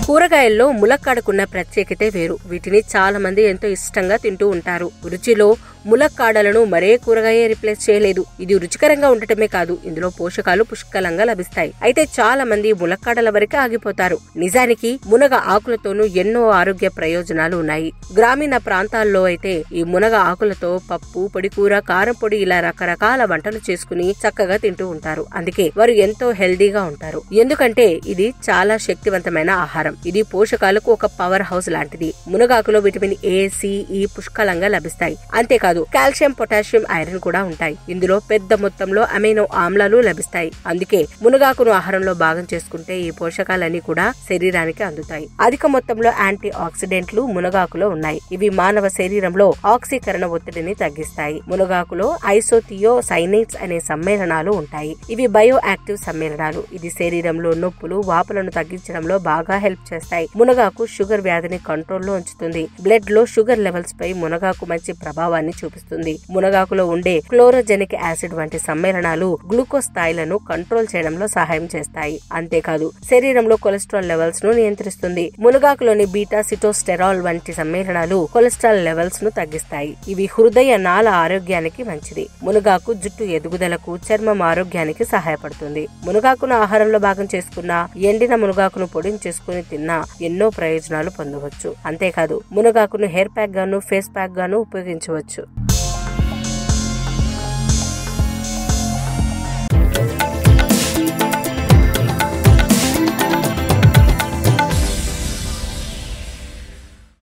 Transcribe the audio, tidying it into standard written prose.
కూరగాయల్లో ములక్కాడకున్న ప్రత్యేకతే వేరు. వీటిని చాలా మంది ఎంతో ఇష్టంగా తింటూ ఉంటారు. రుచిలో ములక్కాడలను మరే కూరగాయ రిప్లేస్ చేయలేదు. ఇది రుచికరంగా ఉండటమే కాదు, ఇందులో పోషకాలు పుష్కలంగా లభిస్తాయి. అయితే చాలా మంది ములక్కాడల వరకే ఆగిపోతారు. నిజానికి మునగ ఆకులతోనూ ఎన్నో ఆరోగ్య ప్రయోజనాలు ఉన్నాయి. గ్రామీణ ప్రాంతాల్లో అయితే ఈ మునగ ఆకులతో పప్పు, పొడికూర, కారం పొడి ఇలా రకరకాల వంటలు చేసుకుని చక్కగా తింటూ ఉంటారు. అందుకే వారు ఎంతో హెల్దీగా ఉంటారు. ఎందుకంటే ఇది చాలా శక్తివంతమైన ఆహారం. ఇది పోషకాలకు ఒక పవర్ హౌస్ లాంటిది. మునగాకులో విటమిన్ ఏ, సి, ఈ పుష్కలంగా లభిస్తాయి. అంతేకాదు కాల్షియం, పొటాషియం, ఐరన్ కూడా ఉంటాయి. ఇందులో పెద్ద మొత్తంలో అమైనో ఆమ్లాలు లభిస్తాయి. అందుకే మునగాకును ఆహారంలో భాగం చేసుకుంటే ఈ పోషకాలన్నీ కూడా శరీరానికి అందుతాయి. అధిక మొత్తంలో యాంటీ ఆక్సిడెంట్లు మునగాకులో ఉన్నాయి. ఇవి మానవ శరీరంలో ఆక్సీకరణ ఒత్తిడిని తగ్గిస్తాయి. మునగాకులో ఐసోథియోసైనేట్స్ అనే సమ్మేళనాలు ఉంటాయి. ఇవి బయో యాక్టివ్ సమ్మేళనాలు. ఇది శరీరంలో నొప్పులు, వాపులను తగ్గించడంలో బాగా హెల్ప్ చేస్తాయి. మునగాకు షుగర్ వ్యాధిని కంట్రోల్లో ఉంచుతుంది. బ్లడ్ లో షుగర్ లెవెల్స్ పై మునగాకు మంచి ప్రభావాన్ని చూపిస్తుంది. మునగాకులో ఉండే క్లోరోజెనిక్ యాసిడ్ వంటి సమ్మేళనాలు గ్లూకోజ్ స్థాయిలను కంట్రోల్ చేయడంలో సహాయం చేస్తాయి. అంతేకాదు శరీరంలో కొలెస్ట్రాల్ లెవెల్స్ ను నియంత్రిస్తుంది. మునగాకులోని బీటా సిటోస్టెరాల్ వంటి సమ్మేళనాలు కొలెస్ట్రాల్ లెవెల్స్ ను తగ్గిస్తాయి. ఇవి హృదయ నాళ ఆరోగ్యానికి మంచిది. మునగాకు జుట్టు ఎదుగుదలకు, చర్మం ఆరోగ్యానికి సహాయపడుతుంది. మునగాకును ఆహారంలో భాగం చేసుకున్న, ఎండిన మునగాకును పొడిని చేసుకుని తిన్నా ఎన్నో ప్రయోజనాలు పొందవచ్చు. అంతేకాదు మునగాకును హెయిర్ ప్యాక్ గాను, ఫేస్ ప్యాక్ గాను ఉపయోగించవచ్చు.